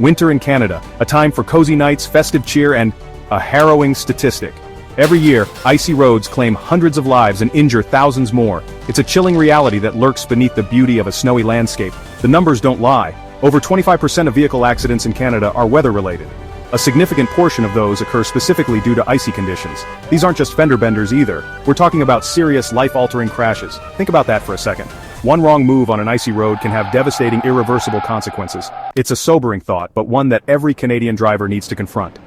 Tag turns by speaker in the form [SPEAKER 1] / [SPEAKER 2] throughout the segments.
[SPEAKER 1] Winter in Canada, a time for cozy nights, festive cheer, and a harrowing statistic. Every year, icy roads claim hundreds of lives and injure thousands more. It's a chilling reality that lurks beneath the beauty of a snowy landscape. The numbers don't lie. Over 25% of vehicle accidents in Canada are weather-related. A significant portion of those occur specifically due to icy conditions. These aren't just fender benders either. We're talking about serious, life-altering crashes. Think about that for a second. One wrong move on an icy road can have devastating, irreversible consequences. It's a sobering thought, but one that every Canadian driver needs to confront.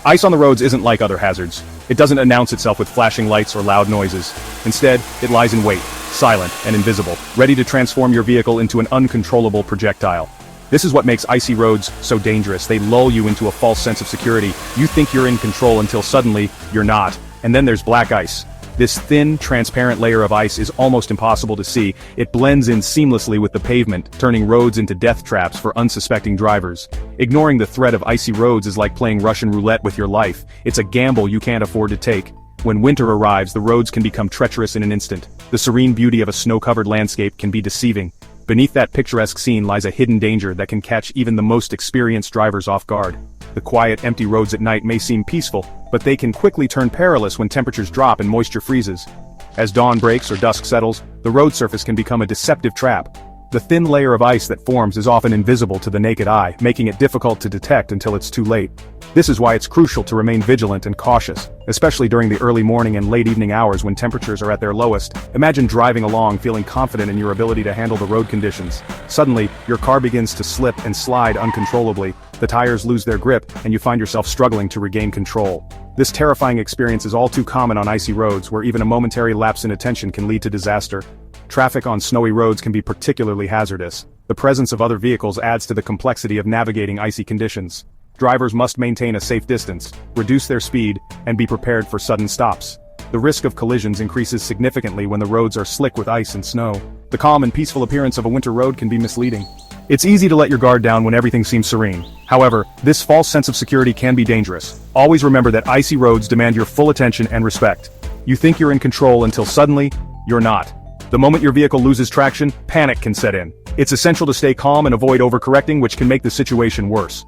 [SPEAKER 1] Ice on the roads isn't like other hazards. It doesn't announce itself with flashing lights or loud noises. Instead, it lies in wait, silent and invisible, ready to transform your vehicle into an uncontrollable projectile. This is what makes icy roads so dangerous. They lull you into a false sense of security. You think you're in control until suddenly, you're not. And then there's black ice. This thin, transparent layer of ice is almost impossible to see. It blends in seamlessly with the pavement, turning roads into death traps for unsuspecting drivers. Ignoring the threat of icy roads is like playing Russian roulette with your life. It's a gamble you can't afford to take. When winter arrives, the roads can become treacherous in an instant. The serene beauty of a snow-covered landscape can be deceiving. Beneath that picturesque scene lies a hidden danger that can catch even the most experienced drivers off guard. The quiet, empty roads at night may seem peaceful, but they can quickly turn perilous when temperatures drop and moisture freezes. As dawn breaks or dusk settles, the road surface can become a deceptive trap. The thin layer of ice that forms is often invisible to the naked eye, making it difficult to detect until it's too late. This is why it's crucial to remain vigilant and cautious, especially during the early morning and late evening hours when temperatures are at their lowest. Imagine driving along feeling confident in your ability to handle the road conditions. Suddenly, your car begins to slip and slide uncontrollably, the tires lose their grip, and you find yourself struggling to regain control. This terrifying experience is all too common on icy roads where even a momentary lapse in attention can lead to disaster. Traffic on snowy roads can be particularly hazardous. The presence of other vehicles adds to the complexity of navigating icy conditions. Drivers must maintain a safe distance, reduce their speed, and be prepared for sudden stops. The risk of collisions increases significantly when the roads are slick with ice and snow. The calm and peaceful appearance of a winter road can be misleading. It's easy to let your guard down when everything seems serene. However, this false sense of security can be dangerous. Always remember that icy roads demand your full attention and respect. You think you're in control until suddenly, you're not. The moment your vehicle loses traction, panic can set in. It's essential to stay calm and avoid overcorrecting, which can make the situation worse.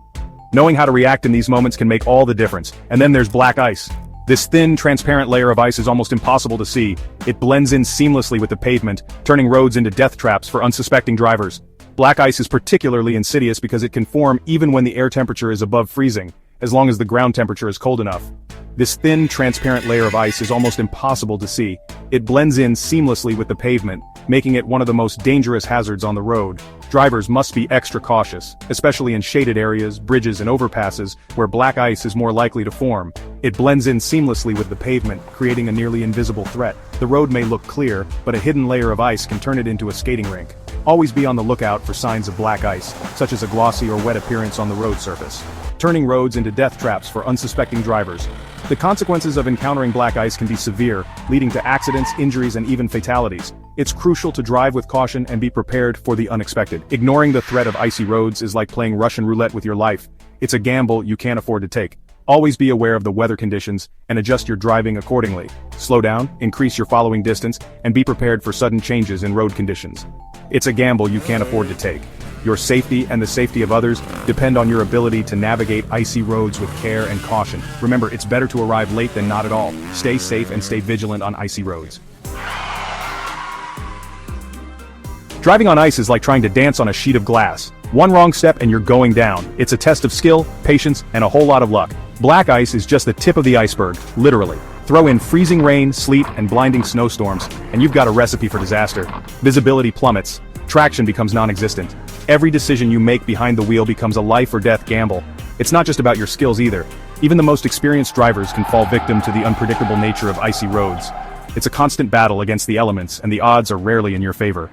[SPEAKER 1] Knowing how to react in these moments can make all the difference. And then there's black ice. This thin, transparent layer of ice is almost impossible to see. It blends in seamlessly with the pavement, turning roads into death traps for unsuspecting drivers. Black ice is particularly insidious because it can form even when the air temperature is above freezing, as long as the ground temperature is cold enough. This thin, transparent layer of ice is almost impossible to see. It blends in seamlessly with the pavement, making it one of the most dangerous hazards on the road. Drivers must be extra cautious, especially in shaded areas, bridges and overpasses, where black ice is more likely to form. It blends in seamlessly with the pavement, creating a nearly invisible threat. The road may look clear, but a hidden layer of ice can turn it into a skating rink. Always be on the lookout for signs of black ice, such as a glossy or wet appearance on the road surface, turning roads into death traps for unsuspecting drivers. The consequences of encountering black ice can be severe, leading to accidents, injuries, and even fatalities. It's crucial to drive with caution and be prepared for the unexpected. Ignoring the threat of icy roads is like playing Russian roulette with your life. It's a gamble you can't afford to take. Always be aware of the weather conditions and adjust your driving accordingly. Slow down, increase your following distance, and be prepared for sudden changes in road conditions. It's a gamble you can't afford to take. Your safety and the safety of others depend on your ability to navigate icy roads with care and caution. Remember, it's better to arrive late than not at all. Stay safe and stay vigilant on icy roads. Driving on ice is like trying to dance on a sheet of glass. One wrong step and you're going down. It's a test of skill, patience, and a whole lot of luck. Black ice is just the tip of the iceberg, literally. Throw in freezing rain, sleet, and blinding snowstorms, and you've got a recipe for disaster. Visibility plummets. Traction becomes non-existent. Every decision you make behind the wheel becomes a life or death gamble. It's not just about your skills either. Even the most experienced drivers can fall victim to the unpredictable nature of icy roads. It's a constant battle against the elements, and the odds are rarely in your favor.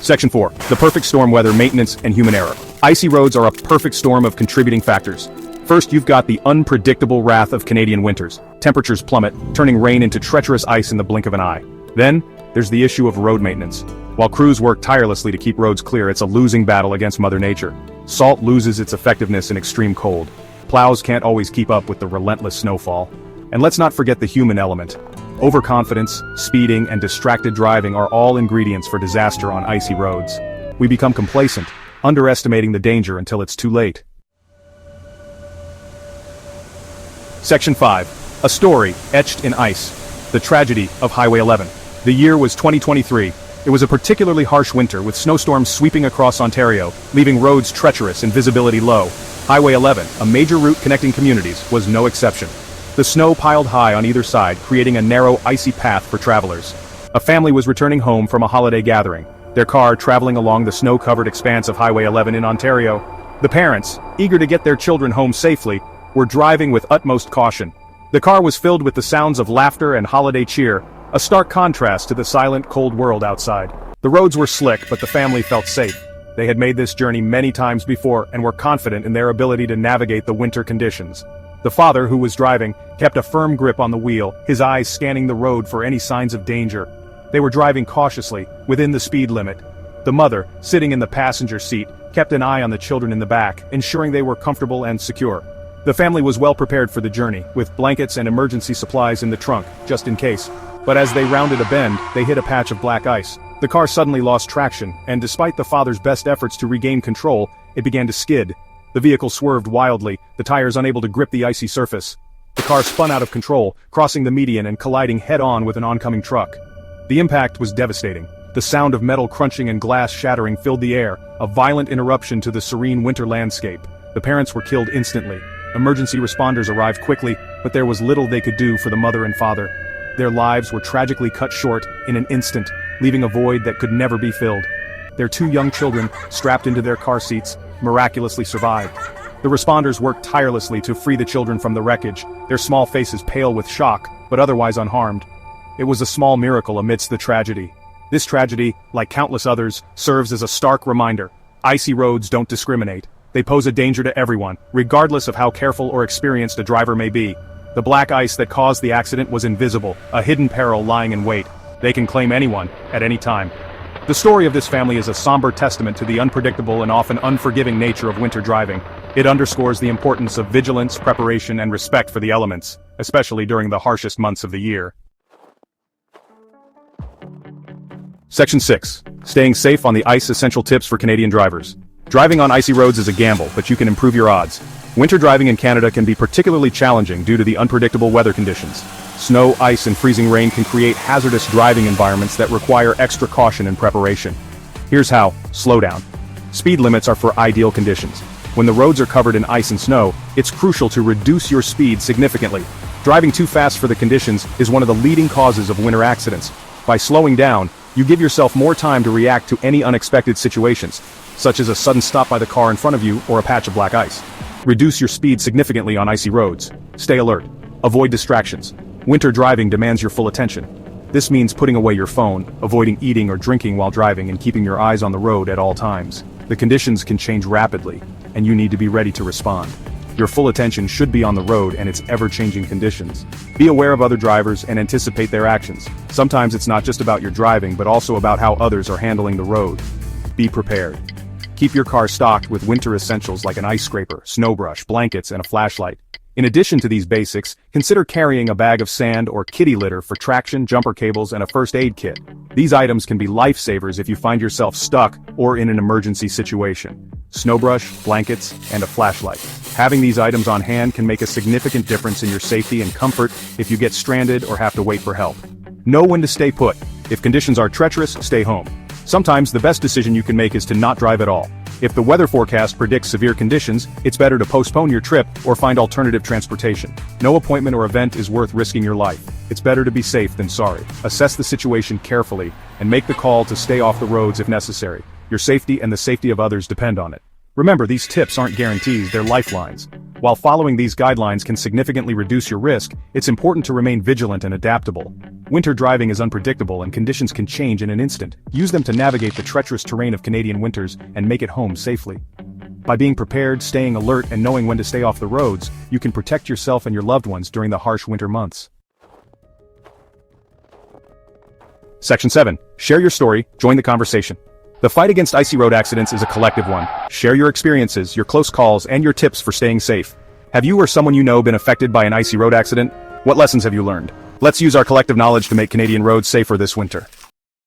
[SPEAKER 1] Section 4. The perfect storm: weather, maintenance, and human error. Icy roads are a perfect storm of contributing factors. First, you've got the unpredictable wrath of Canadian winters. Temperatures plummet, turning rain into treacherous ice in the blink of an eye. Then, there's the issue of road maintenance. While crews work tirelessly to keep roads clear, it's a losing battle against Mother Nature. Salt loses its effectiveness in extreme cold. Plows can't always keep up with the relentless snowfall. And let's not forget the human element. Overconfidence, speeding, and distracted driving are all ingredients for disaster on icy roads. We become complacent, underestimating the danger until it's too late. Section 5. A story etched in ice. The tragedy of Highway 11. The year was 2023. It was a particularly harsh winter with snowstorms sweeping across Ontario, leaving roads treacherous and visibility low. Highway 11, a major route connecting communities, was no exception. The snow piled high on either side, creating a narrow, icy path for travelers. A family was returning home from a holiday gathering, their car traveling along the snow-covered expanse of Highway 11 in Ontario. The parents, eager to get their children home safely, were driving with utmost caution. The car was filled with the sounds of laughter and holiday cheer, a stark contrast to the silent, cold world outside. The roads were slick, but the family felt safe. They had made this journey many times before and were confident in their ability to navigate the winter conditions. The father, who was driving, kept a firm grip on the wheel, his eyes scanning the road for any signs of danger. They were driving cautiously, within the speed limit. The mother, sitting in the passenger seat, kept an eye on the children in the back, ensuring they were comfortable and secure. The family was well prepared for the journey, with blankets and emergency supplies in the trunk, just in case. But as they rounded a bend, they hit a patch of black ice. The car suddenly lost traction, and despite the father's best efforts to regain control, it began to skid. The vehicle swerved wildly, the tires unable to grip the icy surface. The car spun out of control, crossing the median and colliding head-on with an oncoming truck. The impact was devastating. The sound of metal crunching and glass shattering filled the air, a violent interruption to the serene winter landscape. The parents were killed instantly. Emergency responders arrived quickly, but there was little they could do for the mother and father. Their lives were tragically cut short in an instant, leaving a void that could never be filled. Their two young children, strapped into their car seats, miraculously survived. The responders worked tirelessly to free the children from the wreckage, their small faces pale with shock, but otherwise unharmed. It was a small miracle amidst the tragedy. This tragedy, like countless others, serves as a stark reminder. Icy roads don't discriminate. They pose a danger to everyone, regardless of how careful or experienced a driver may be. The black ice that caused the accident was invisible, a hidden peril lying in wait. They can claim anyone, at any time. The story of this family is a somber testament to the unpredictable and often unforgiving nature of winter driving. It underscores the importance of vigilance, preparation, and respect for the elements, especially during the harshest months of the year. Section 6. Staying safe on the ice. Essential tips for Canadian drivers. Driving on icy roads is a gamble, but you can improve your odds. Winter driving in Canada can be particularly challenging due to the unpredictable weather conditions. Snow, ice, and freezing rain can create hazardous driving environments that require extra caution and preparation. Here's how. Slow down. Speed limits are for ideal conditions. When the roads are covered in ice and snow, it's crucial to reduce your speed significantly. Driving too fast for the conditions is one of the leading causes of winter accidents. By slowing down, you give yourself more time to react to any unexpected situations, such as a sudden stop by the car in front of you or a patch of black ice. Reduce your speed significantly on icy roads. Stay alert. Avoid distractions. Winter driving demands your full attention. This means putting away your phone, avoiding eating or drinking while driving, and keeping your eyes on the road at all times. The conditions can change rapidly, and you need to be ready to respond. Your full attention should be on the road and its ever-changing conditions. Be aware of other drivers and anticipate their actions. Sometimes it's not just about your driving, but also about how others are handling the road. Be prepared. Keep your car stocked with winter essentials like an ice scraper, snow brush, blankets, and a flashlight. In addition to these basics, consider carrying a bag of sand or kitty litter for traction, jumper cables, and a first aid kit. These items can be lifesavers if you find yourself stuck or in an emergency situation. Snow brush, blankets, and a flashlight. Having these items on hand can make a significant difference in your safety and comfort if you get stranded or have to wait for help. Know when to stay put. If conditions are treacherous, stay home. Sometimes the best decision you can make is to not drive at all. If the weather forecast predicts severe conditions, it's better to postpone your trip or find alternative transportation. No appointment or event is worth risking your life. It's better to be safe than sorry. Assess the situation carefully and make the call to stay off the roads if necessary. Your safety and the safety of others depend on it. Remember, these tips aren't guarantees, they're lifelines. While following these guidelines can significantly reduce your risk, it's important to remain vigilant and adaptable. Winter driving is unpredictable and conditions can change in an instant. Use them to navigate the treacherous terrain of Canadian winters and make it home safely. By being prepared, staying alert, and knowing when to stay off the roads, you can protect yourself and your loved ones during the harsh winter months. Section 7. Share your story, join the conversation. The fight against icy road accidents is a collective one. Share your experiences, your close calls, and your tips for staying safe. Have you or someone you know been affected by an icy road accident? What lessons have you learned? Let's use our collective knowledge to make Canadian roads safer this winter.